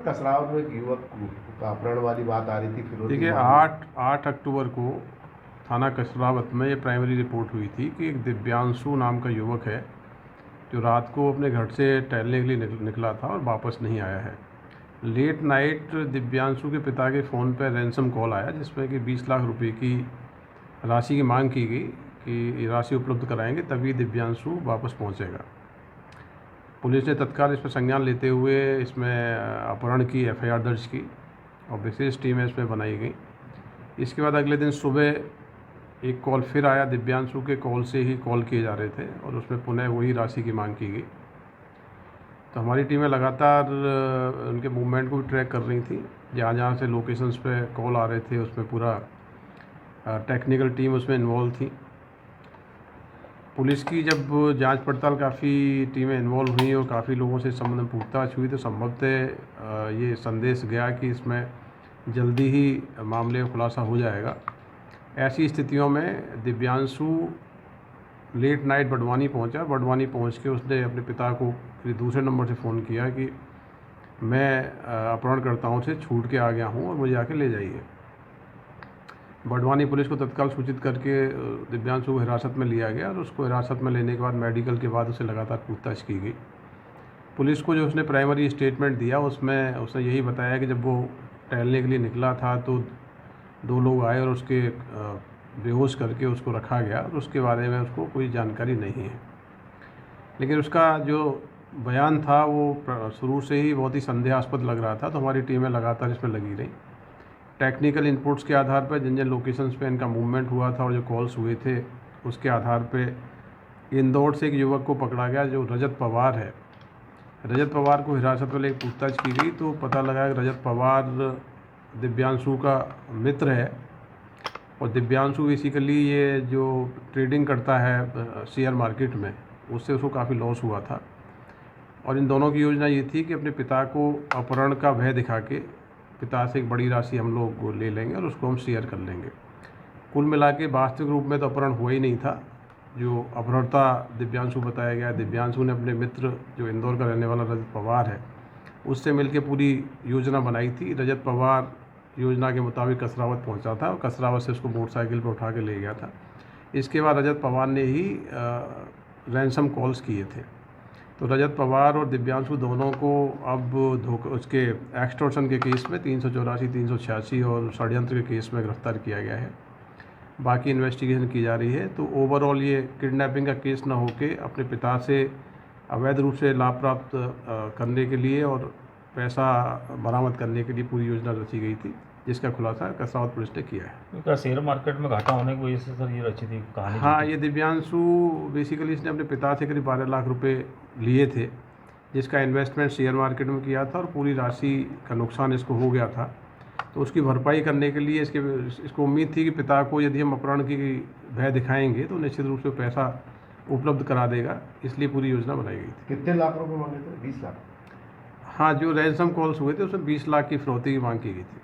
कसरावद में एक युवक का अपहरण वाली बात आ रही थी फिरोती देखिए, मामले। 8 अक्टूबर को थाना कसरावत में ये प्राइमरी रिपोर्ट हुई थी कि एक दिव्यांशु नाम का युवक है जो रात को अपने घर से टहलने के लिए निकला था और वापस नहीं आया है। लेट नाइट दिव्यांशु के पिता के फ़ोन पर रैंसम कॉल आया जिसमें कि 20 लाख रुपए की राशि की मांग की गई कि ये राशि उपलब्ध कराएंगे तभी दिव्यांशु वापस पहुंचेगा। पुलिस ने तत्काल इस पर संज्ञान लेते हुए इसमें अपहरण की एफआईआर दर्ज की और विशेष टीमें इसमें बनाई गई। इसके बाद अगले दिन सुबह एक कॉल फिर आया, दिव्यांशु के कॉल से ही कॉल किए जा रहे थे और उसमें पुनः वही राशि की मांग की गई। तो हमारी टीमें लगातार उनके मूवमेंट को भी ट्रैक कर रही थी। जहाँ जहाँ से लोकेशंस पे कॉल आ रहे थे उसमें पूरा टेक्निकल टीम उसमें इन्वॉल्व थी। पुलिस की जब जांच पड़ताल काफ़ी टीमें इन्वॉल्व हुई और काफ़ी लोगों से इस संबंध में पूछताछ हुई तो संभवतः ये संदेश गया कि इसमें जल्दी ही मामले का खुलासा हो जाएगा। ऐसी स्थितियों में दिव्यांशु लेट नाइट बड़वानी पहुंचा। बड़वानी पहुंच के उसने अपने पिता को फिर दूसरे नंबर से फ़ोन किया कि मैं अपहरणकर्ताओं से छूट के आ गया हूं और मुझे आके ले जाइए। बड़वानी पुलिस को तत्काल सूचित करके दिव्यांशु को हिरासत में लिया गया और उसको हिरासत में लेने के बाद मेडिकल के बाद उसे लगातार पूछताछ की गई। पुलिस को जो उसने प्राइमरी स्टेटमेंट दिया उसमें उसने यही बताया कि जब वो टहलने के लिए निकला था तो 2 लोग आए और उसके बेहोश करके उसको रखा गया और उसके बारे में उसको कोई जानकारी नहीं है। लेकिन उसका जो बयान था वो शुरू से ही बहुत ही संदेहास्पद लग रहा था, तो हमारी टीमें लगातार इसमें लगी रही। टेक्निकल इनपुट्स के आधार पर जिन जिन लोकेशंस पे इनका मूवमेंट हुआ था और जो कॉल्स हुए थे उसके आधार पे इंदौर से एक युवक को पकड़ा गया जो रजत पवार है। रजत पवार को हिरासत में लेकर पूछताछ की गई तो पता लगा कि रजत पवार दिव्यांशु का मित्र है और दिव्यांशु बेसिकली ये जो ट्रेडिंग करता है शेयर मार्केट में, उससे उसको काफ़ी लॉस हुआ था और इन दोनों की योजना ये थी कि अपने पिता को अपहरण का भय दिखा के पिता से एक बड़ी राशि हम लोग ले लेंगे और उसको हम शेयर कर लेंगे। कुल मिला के वास्तविक रूप में तो अपहरण हुआ ही नहीं था। जो अपहरणता दिव्यांशु बताया गया, दिव्यांशु ने अपने मित्र जो इंदौर का रहने वाला रजत पवार है उससे मिलकर पूरी योजना बनाई थी। रजत पवार योजना के मुताबिक कसरावत पहुंचा था और कसरावत से उसको मोटरसाइकिल पर उठा के ले गया था। इसके बाद रजत पवार ने ही रैंसम कॉल्स किए थे। तो रजत पवार और दिव्यांशु दोनों को अब उसके एक्सटॉर्शन के केस में 384, 386 और षड्यंत्र के केस में गिरफ्तार किया गया है। बाकी इन्वेस्टिगेशन की जा रही है। तो ओवरऑल ये किडनैपिंग का केस न होके अपने पिता से अवैध रूप से लाभ प्राप्त करने के लिए और पैसा बरामद करने के लिए पूरी योजना रची गई थी, जिसका खुलासा कसरावत पुलिस ने किया है। क्या शेयर मार्केट में घाटा होने की वजह से सर ये रची थी कहानी? हाँ, ये दिव्यांशु बेसिकली इसने अपने पिता से करीब 12 लाख रुपए लिए थे, जिसका इन्वेस्टमेंट शेयर मार्केट में किया था और पूरी राशि का नुकसान इसको हो गया था। तो उसकी भरपाई करने के लिए इसको उम्मीद थी कि पिता को यदि हम अपहरण की भय दिखाएंगे तो निश्चित रूप से पैसा उपलब्ध करा देगा, इसलिए पूरी योजना बनाई गई थी। कितने लाख रुपए मांगे थे? 20 लाख। हाँ, जो रैंसम कॉल्स हुए थे उसमें 20 लाख की फिरौती की मांग की गई थी।